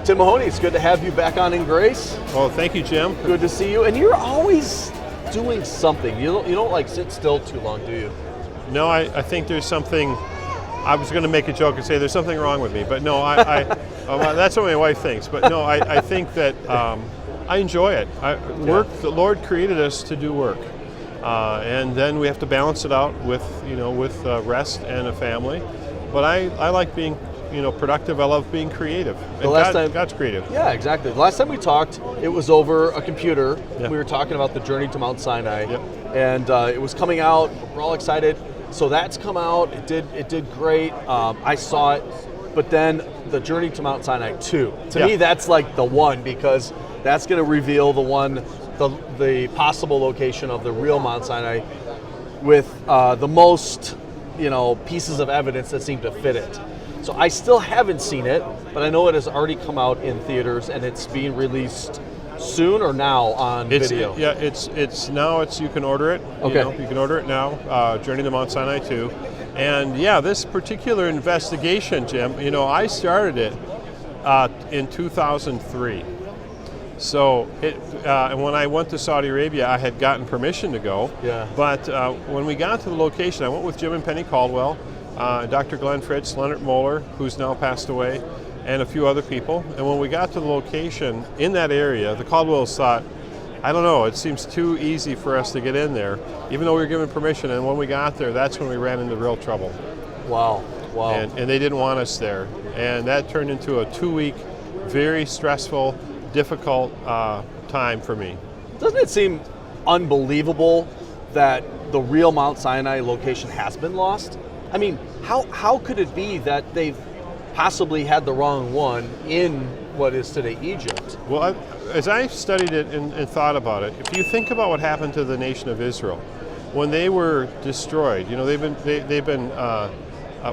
Tim Mahoney, it's good to have you back on InGrace. Well, thank you, Jim. Good to see you. And you're always doing something. You don't like sit still too long, do you? No, I think there's something. I was going to make a joke and say there's something wrong with me, but no, that's what my wife thinks. But no, I think that I enjoy it. Work. The Lord created us to do work, and then we have to balance it out with rest and a family. But I like being productive. I love being creative. God's creative. Yeah, exactly. The last time we talked, it was over a computer. Yeah. We were talking about the journey to Mount Sinai, Yep. and it was coming out. We're all excited. So that's come out. It did great. I saw it, but then the journey to Mount Sinai 2. To me, that's like the one, because that's going to reveal the possible location of the real Mount Sinai with the most pieces of evidence that seem to fit it. So I still haven't seen it, but I know it has already come out in theaters and it's being released soon or now on video. It's now. You can order it. Okay. You can order it now. Journey to Mount Sinai 2, and this particular investigation, Jim. I started it in 2003. So and when I went to Saudi Arabia, I had gotten permission to go. Yeah. But when we got to the location, I went with Jim and Penny Caldwell, Dr. Glenn Fritz, Leonard Moeller, who's now passed away, and a few other people. And when we got to the location in that area, the Caldwells thought, I don't know, it seems too easy for us to get in there, even though we were given permission. And when we got there, that's when we ran into real trouble. Wow. And they didn't want us there. And that turned into a 2-week, very stressful, difficult time for me. Doesn't it seem unbelievable that the real Mount Sinai location has been lost? I mean, how could it be that they've possibly had the wrong one in what is today Egypt? Well, as I studied it and thought about it, if you think about what happened to the nation of Israel when they were destroyed,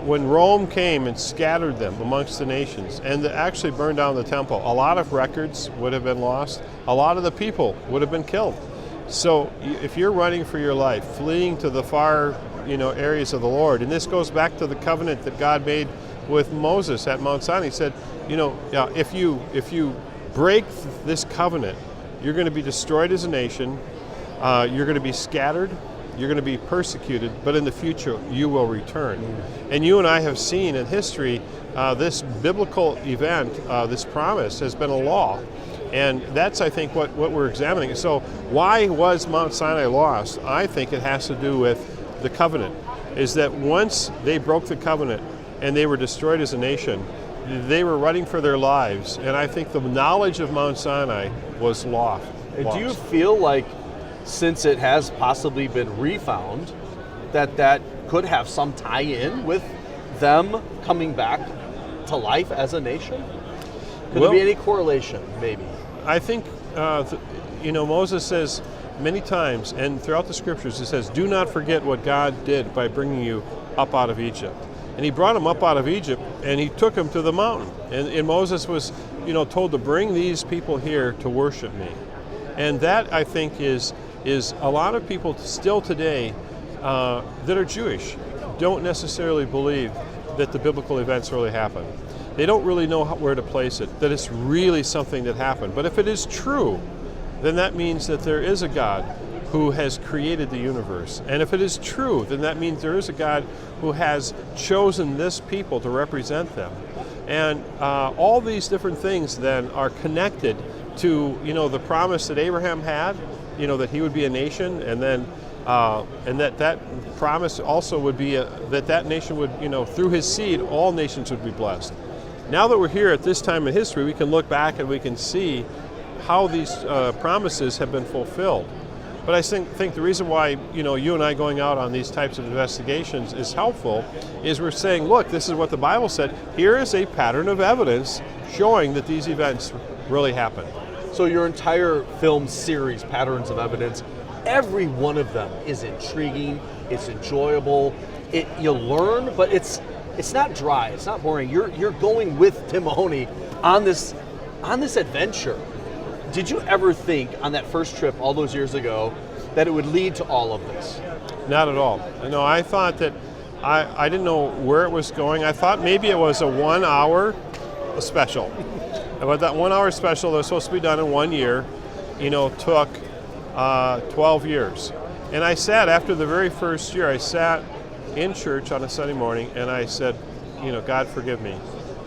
when Rome came and scattered them amongst the nations and actually burned down the temple, a lot of records would have been lost. A lot of the people would have been killed. So if you're running for your life, fleeing to the far areas of the Lord, and this goes back to the covenant that God made with Moses at Mount Sinai. He said, if you break this covenant, you're going to be destroyed as a nation, you're going to be scattered, you're going to be persecuted, but in the future you will return. And you and I have seen in history this biblical event, this promise has been a law. And that's, I think, what we're examining. So why was Mount Sinai lost? I think it has to do with the covenant, is that once they broke the covenant and they were destroyed as a nation, they were running for their lives. And I think the knowledge of Mount Sinai was lost. Do you feel like, since it has possibly been refound, that could have some tie-in with them coming back to life as a nation? Could there be any correlation, maybe? I think, Moses says many times, and throughout the scriptures, it says, do not forget what God did by bringing you up out of Egypt. And he brought them up out of Egypt, and he took them to the mountain. And Moses was, told to bring these people here to worship me. And that, I think, is a lot of people still today that are Jewish don't necessarily believe that the biblical events really happened. They don't really know where to place it, that it's really something that happened. But if it is true, then that means that there is a God who has created the universe. And if it is true, then that means there is a God who has chosen this people to represent them. And all these different things then are connected to, the promise that Abraham had, that he would be a nation, and then and that promise also would be that nation would, through his seed, all nations would be blessed. Now that we're here at this time in history, we can look back and we can see how these promises have been fulfilled. But I think the reason why you and I going out on these types of investigations is helpful is we're saying, look, this is what the Bible said. Here is a pattern of evidence showing that these events really happened. So your entire film series, Patterns of Evidence, every one of them is intriguing, it's enjoyable, you learn, but it's not dry, it's not boring. You're going with Tim Mahoney on this adventure. Did you ever think on that first trip all those years ago that it would lead to all of this? Not at all. No, I thought that I didn't know where it was going. I thought maybe it was a 1 hour special. But that 1 hour special that was supposed to be done in 1 year, took 12 years. And I sat, after the very first year, I sat in church on a Sunday morning and I said, God forgive me.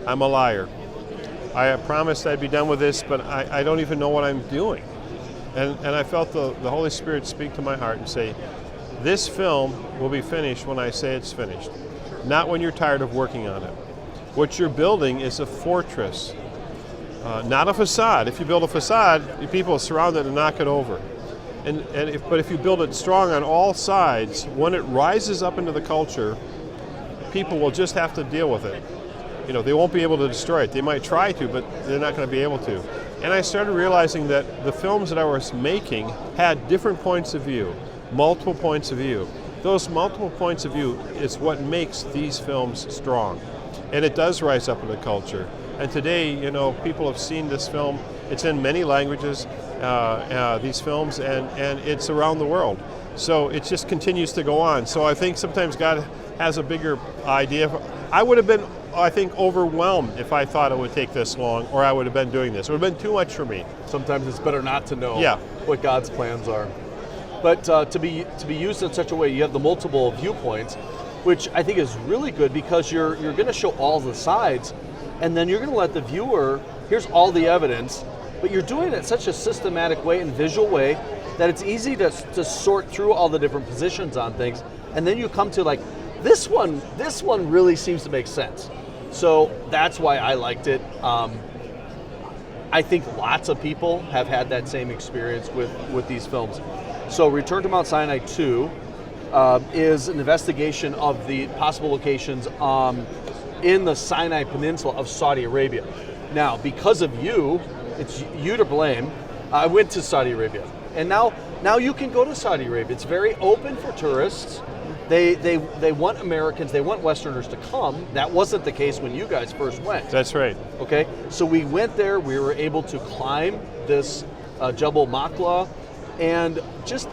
I'm a liar. I promised I'd be done with this, but I don't even know what I'm doing. And I felt the Holy Spirit speak to my heart and say, this film will be finished when I say it's finished, not when you're tired of working on it. What you're building is a fortress, not a facade. If you build a facade, people surround it and knock it over. But if you build it strong on all sides, when it rises up into the culture, people will just have to deal with it. They won't be able to destroy it. They might try to, but they're not going to be able to. And I started realizing that the films that I was making had different points of view, multiple points of view. Those multiple points of view is what makes these films strong. And it does rise up in the culture. And today, people have seen this film. It's in many languages, these films, and it's around the world. So it just continues to go on. So I think sometimes God has a bigger idea. I would have been, I think, overwhelmed if I thought it would take this long, or I would have been doing this. It would have been too much for me. Sometimes it's better not to know Yeah. what God's plans are. But to be used in such a way, you have the multiple viewpoints, which I think is really good because you're going to show all the sides, and then you're going to let the viewer, here's all the evidence, but you're doing it in such a systematic way and visual way that it's easy to sort through all the different positions on things, and then you come to like, this one really seems to make sense. So that's why I liked it. I think lots of people have had that same experience with these films. So Return to Mount Sinai 2 is an investigation of the possible locations in the Sinai Peninsula of Saudi Arabia. Now, because of you, it's you to blame. I went to Saudi Arabia, and now you can go to Saudi Arabia. It's very open for tourists. They want Americans, they want Westerners to come. That wasn't the case when you guys first went. That's right. Okay, so we went there. We were able to climb this Jabal Makla, and just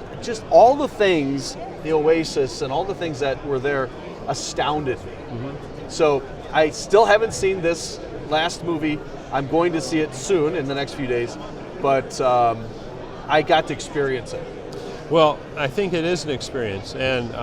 all the things, the oasis and all the things that were there astounded me. Mm-hmm. So I still haven't seen this last movie. I'm going to see it soon in the next few days, but I got to experience it. Well, I think it is an experience, and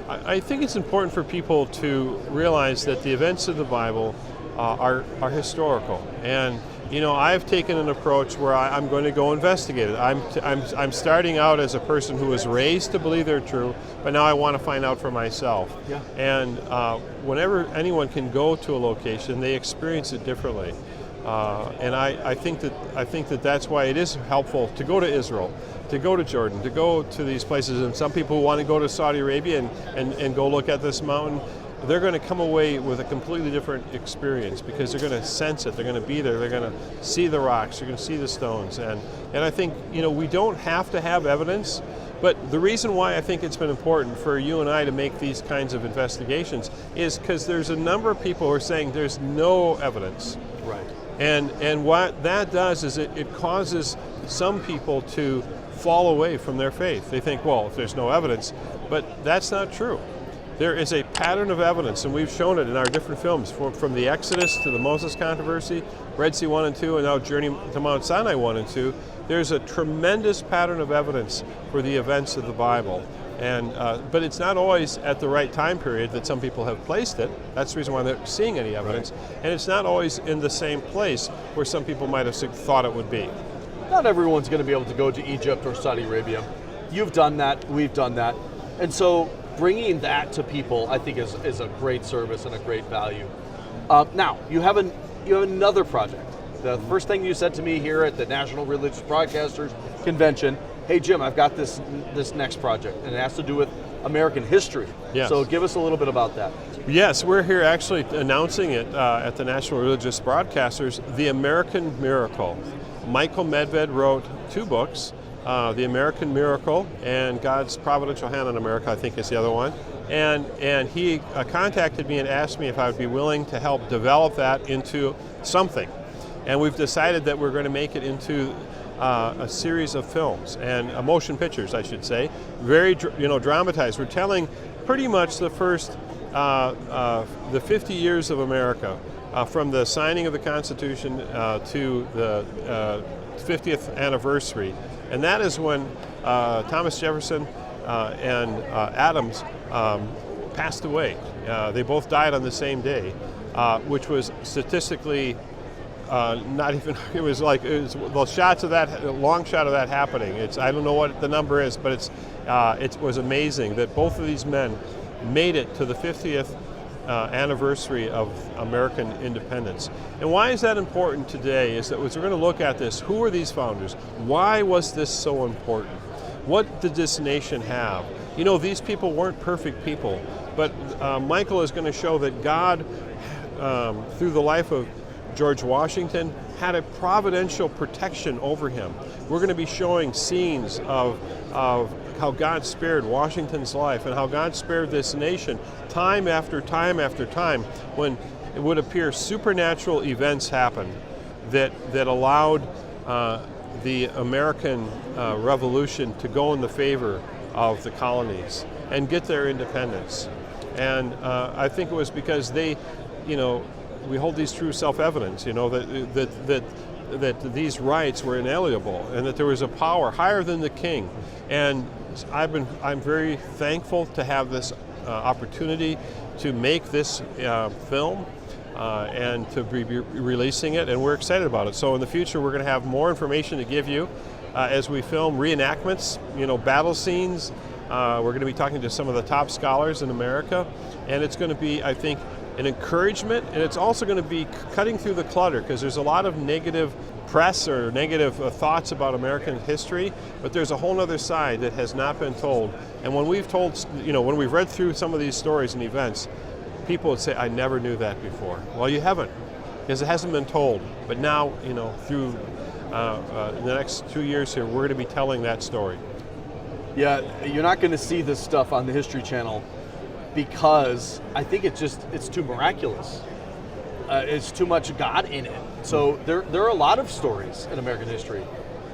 I think it's important for people to realize that the events of the Bible are historical. And I've taken an approach where I'm going to go investigate it. I'm starting out as a person who was raised to believe they're true, but now I want to find out for myself. Yeah. And whenever anyone can go to a location, they experience it differently. And I think that that's why it is helpful to go to Israel, to go to Jordan, to go to these places. And some people who want to go to Saudi Arabia and go look at this mountain, they're going to come away with a completely different experience because they're going to sense it, they're going to be there, they're going to see the rocks, they're going to see the stones. And I think, we don't have to have evidence, but the reason why I think it's been important for you and I to make these kinds of investigations is because there's a number of people who are saying there's no evidence. Right. And what that does is it causes some people to fall away from their faith. They think, well, if there's no evidence, but that's not true. There is a pattern of evidence, and we've shown it in our different films, from the Exodus to the Moses controversy, Red Sea 1 and 2, and now Journey to Mount Sinai 1 and 2. There's a tremendous pattern of evidence for the events of the Bible. And but it's not always at the right time period that some people have placed it. That's the reason why they're not seeing any evidence. Right. And it's not always in the same place where some people might have thought it would be. Not everyone's going to be able to go to Egypt or Saudi Arabia. You've done that, we've done that. And so bringing that to people, I think, is a great service and a great value. Now, you have another project. The first thing you said to me here at the National Religious Broadcasters Convention, hey Jim, I've got this next project, and it has to do with American history. Yes. So give us a little bit about that. Yes, we're here actually announcing it at the National Religious Broadcasters, The American Miracle. Michael Medved wrote 2 books, The American Miracle and God's Providential Hand on America, I think is the other one. And he contacted me and asked me if I would be willing to help develop that into something. And we've decided that we're going to make it into a series of films and motion pictures, I should say, very dramatized. We're telling pretty much the first the 50 years of America from the signing of the Constitution to the 50th anniversary. And that is when Thomas Jefferson and Adams passed away. They both died on the same day, which was statistically not even, it was the shots of that, long shot of that happening. I don't know what the number is, but it was amazing that both of these men made it to the 50th anniversary of American independence. And why is that important today is that as we're going to look at this, who are these founders? Why was this so important? What did this nation have? You know, these people weren't perfect people, but Michael is going to show that God, through the life of George Washington, had a providential protection over him. We're going to be showing scenes of how God spared Washington's life and how God spared this nation time after time after time when it would appear supernatural events happened that allowed the American Revolution to go in the favor of the colonies and get their independence. And I think it was because they, you know, we hold these truths self-evident, you know, that these rights were inalienable and that there was a power higher than the king. And I'm very thankful to have this opportunity to make this film and to be releasing it, and we're excited about it. So in the future, we're going to have more information to give you as we film reenactments, you know, battle scenes. We're going to be talking to some of the top scholars in America, and it's going to be, I think, an encouragement, and it's also going to be cutting through the clutter, because there's a lot of negative press or negative thoughts about American history, but there's a whole other side that has not been told. And when we've told, you know, when we've read through some of these stories and events, people would say, I never knew that before. Well, you haven't, because it hasn't been told. But now, you know, through the next 2 years here, we're going to be telling that story. Yeah, you're not going to see this stuff on the History Channel because I think it's too miraculous. It's too much God in it. So there are a lot of stories in American history,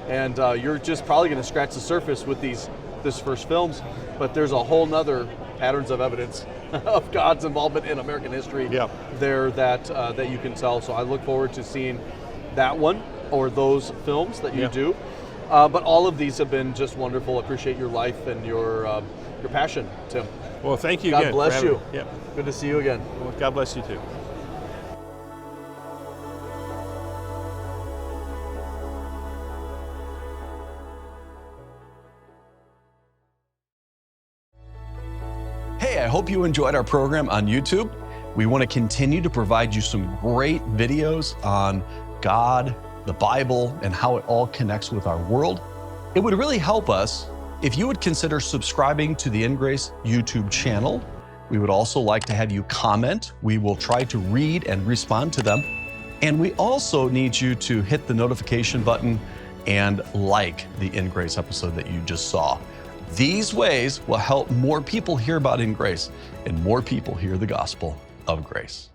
and you're just probably going to scratch the surface with this first films, but there's a whole nother patterns of evidence of God's involvement in American history there that you can tell. So I look forward to seeing that one or those films that you do. But all of these have been just wonderful. I appreciate your life and your passion, Tim. Well, thank you God again. bless you. Yeah. Good to see you again. Well, God bless you too. Hey, I hope you enjoyed our program on YouTube. We want to continue to provide you some great videos on God, the Bible, and how it all connects with our world. It would really help us if you would consider subscribing to the InGrace YouTube channel. We would also like to have you comment. We will try to read and respond to them. And we also need you to hit the notification button and like the InGrace episode that you just saw. These ways will help more people hear about InGrace and more people hear the gospel of grace.